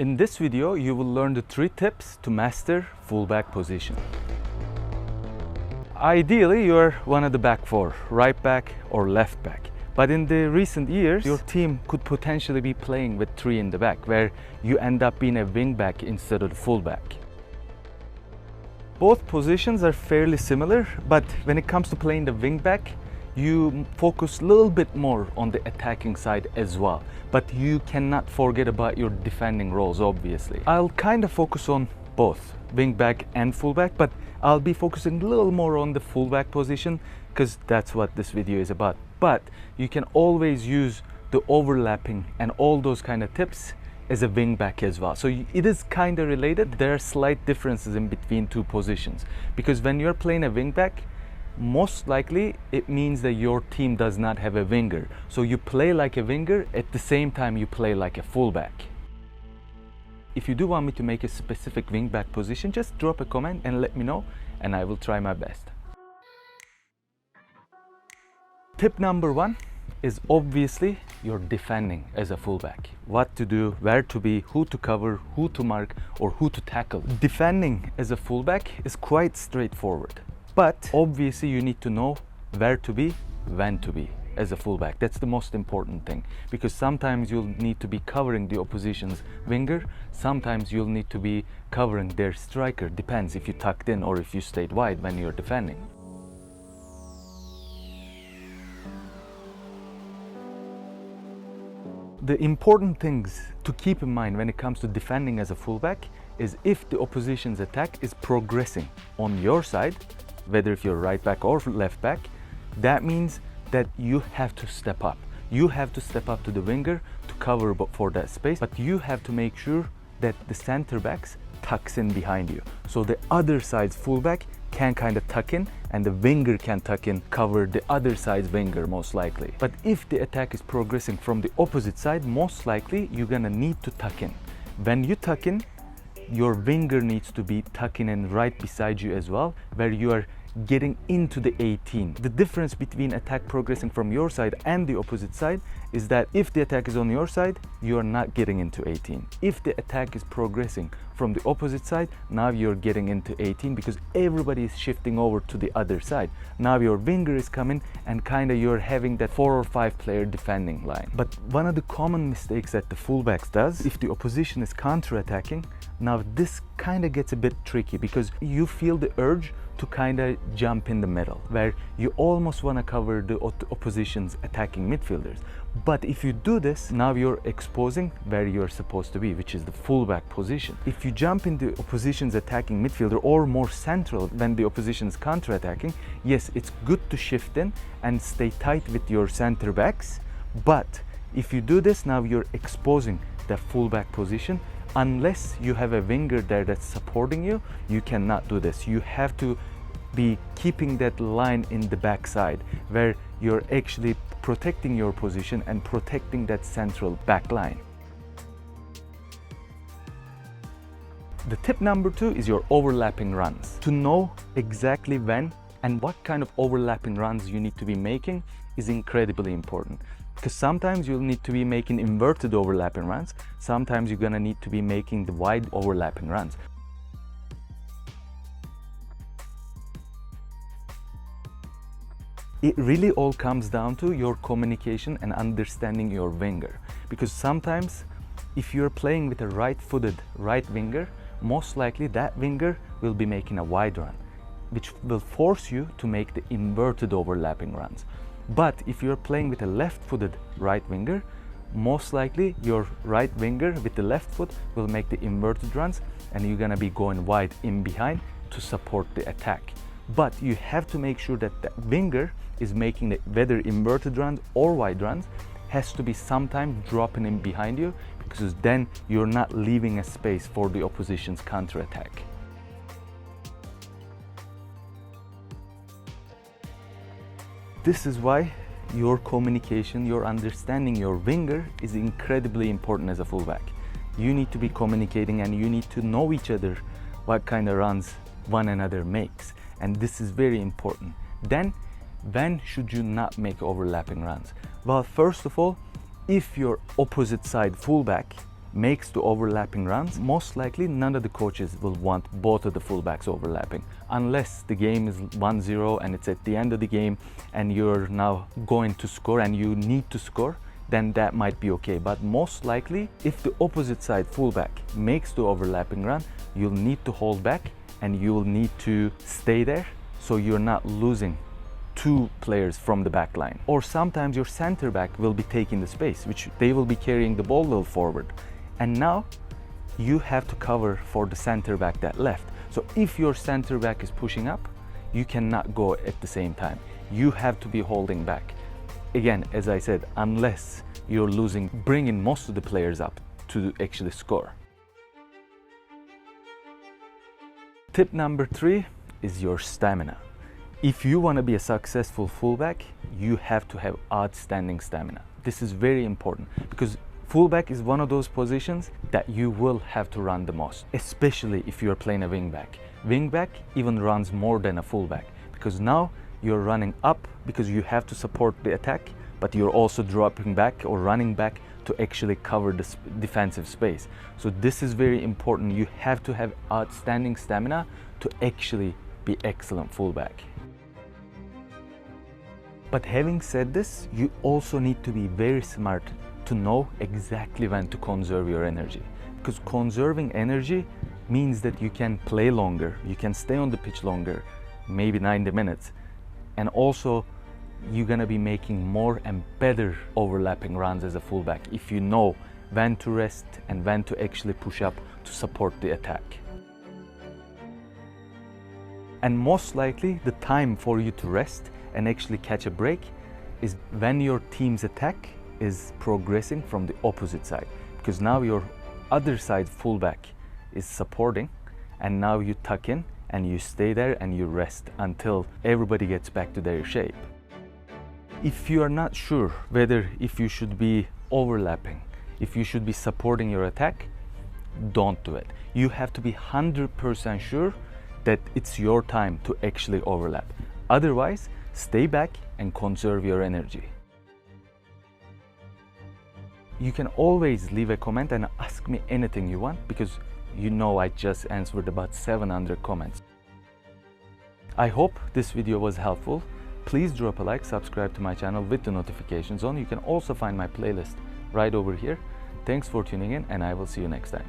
In this video, you will learn the 3 tips to master fullback position. Ideally, you are one of the back 4, right back or left back. But in the recent years, your team could potentially be playing with 3 in the back, where you end up being a wingback instead of the fullback. Both positions are fairly similar, but when it comes to playing the wingback, you focus a little bit more on the attacking side as well. But you cannot forget about your defending roles, obviously. I'll kind of focus on both, wingback and fullback, but I'll be focusing a little more on the fullback position because that's what this video is about. But you can always use the overlapping and all those kind of tips as a wingback as well. So it is kind of related. There are slight differences in between 2 positions, because when you're playing a wingback, most likely it means that your team does not have a winger. So you play like a winger, at the same time you play like a fullback. If you do want me to make a specific wingback position, just drop a comment and let me know, and I will try my best. Tip number 1 is obviously your defending as a fullback. What to do, where to be, who to cover, who to mark, or who to tackle. Defending as a fullback is quite straightforward. But obviously you need to know where to be, when to be as a fullback. That's the most important thing, because sometimes you'll need to be covering the opposition's winger, sometimes you'll need to be covering their striker. Depends if you tucked in or if you stayed wide when you're defending. The important things to keep in mind when it comes to defending as a fullback is if the opposition's attack is progressing on your side, whether if you're right back or left back, that means that you have to step up. You have to step up to the winger to cover for that space, but you have to make sure that the center backs tucks in behind you. So the other side's fullback can kind of tuck in, and the winger can tuck in, cover the other side's winger most likely. But if the attack is progressing from the opposite side, most likely you're gonna need to tuck in. When you tuck in, your winger needs to be tucking in right beside you as well, where you are getting into the 18. The difference between attack progressing from your side and the opposite side is that if the attack is on your side, you are not getting into 18. If the attack is progressing from the opposite side, now you're getting into 18 because everybody is shifting over to the other side. Now your winger is coming and kind of you're having that 4 or 5 player defending line. But one of the common mistakes that the fullbacks does, if the opposition is counter-attacking, now this kind of gets a bit tricky because you feel the urge to kind of jump in the middle, where you almost want to cover the opposition's attacking midfielders. But if you do this, now you're exposing where you're supposed to be, which is the fullback position. If you jump into opposition's attacking midfielder or more central when the opposition is counter-attacking, yes, it's good to shift in and stay tight with your center backs. But if you do this, now you're exposing the fullback position. Unless you have a winger there that's supporting you, you cannot do this. You have to be keeping that line in the backside where you're actually protecting your position and protecting that central back line. The tip number 2 is your overlapping runs. To know exactly when and what kind of overlapping runs you need to be making is incredibly important. Because sometimes you'll need to be making inverted overlapping runs, sometimes you're gonna need to be making the wide overlapping runs. It really all comes down to your communication and understanding your winger. Because sometimes if you're playing with a right-footed right winger, most likely that winger will be making a wide run, which will force you to make the inverted overlapping runs. But if you're playing with a left-footed right winger, most likely your right winger with the left foot will make the inverted runs and you're gonna be going wide in behind to support the attack. But you have to make sure that the winger is making the, whether inverted runs or wide runs, has to be sometime dropping in behind you, because then you're not leaving a space for the opposition's counter-attack. This is why your communication, your understanding your winger is incredibly important as a fullback. You need to be communicating and you need to know each other, what kind of runs one another makes. And this is very important. Then, when should you not make overlapping runs? Well, first of all, if your opposite side fullback makes the overlapping runs, most likely none of the coaches will want both of the fullbacks overlapping, unless the game is 1-0 and it's at the end of the game and you're now going to score and you need to score, then that might be okay. But most likely, if the opposite side fullback makes the overlapping run, you'll need to hold back and you'll need to stay there so you're not losing two players from the back line. Or sometimes your center back will be taking the space, which they will be carrying the ball a little forward. And now you have to cover for the center back that left. So if your center back is pushing up, you cannot go at the same time. You have to be holding back. Again, as I said, unless you're losing, bringing most of the players up to actually score. Tip number 3 is your stamina. If you want to be a successful fullback, you have to have outstanding stamina. This is very important because fullback is one of those positions that you will have to run the most, especially if you're playing a wingback. Wingback even runs more than a fullback because now you're running up because you have to support the attack, but you're also dropping back or running back to actually cover the defensive space. So this is very important. You have to have outstanding stamina to actually be excellent fullback. But having said this, you also need to be very smart to know exactly when to conserve your energy. Because conserving energy means that you can play longer, you can stay on the pitch longer, maybe 90 minutes. And also, you're gonna be making more and better overlapping runs as a fullback if you know when to rest and when to actually push up to support the attack. And most likely, the time for you to rest and actually catch a break is when your team's attack is progressing from the opposite side, because now your other side fullback is supporting and now you tuck in and you stay there and you rest until everybody gets back to their shape. If you are not sure whether if you should be overlapping, if you should be supporting your attack, don't do it. You have to be 100% sure that it's your time to actually overlap. Otherwise, stay back and conserve your energy. You can always leave a comment and ask me anything you want because you know I just answered about 700 comments. I hope this video was helpful. Please drop a like, subscribe to my channel with the notifications on. You can also find my playlist right over here. Thanks for tuning in and I will see you next time.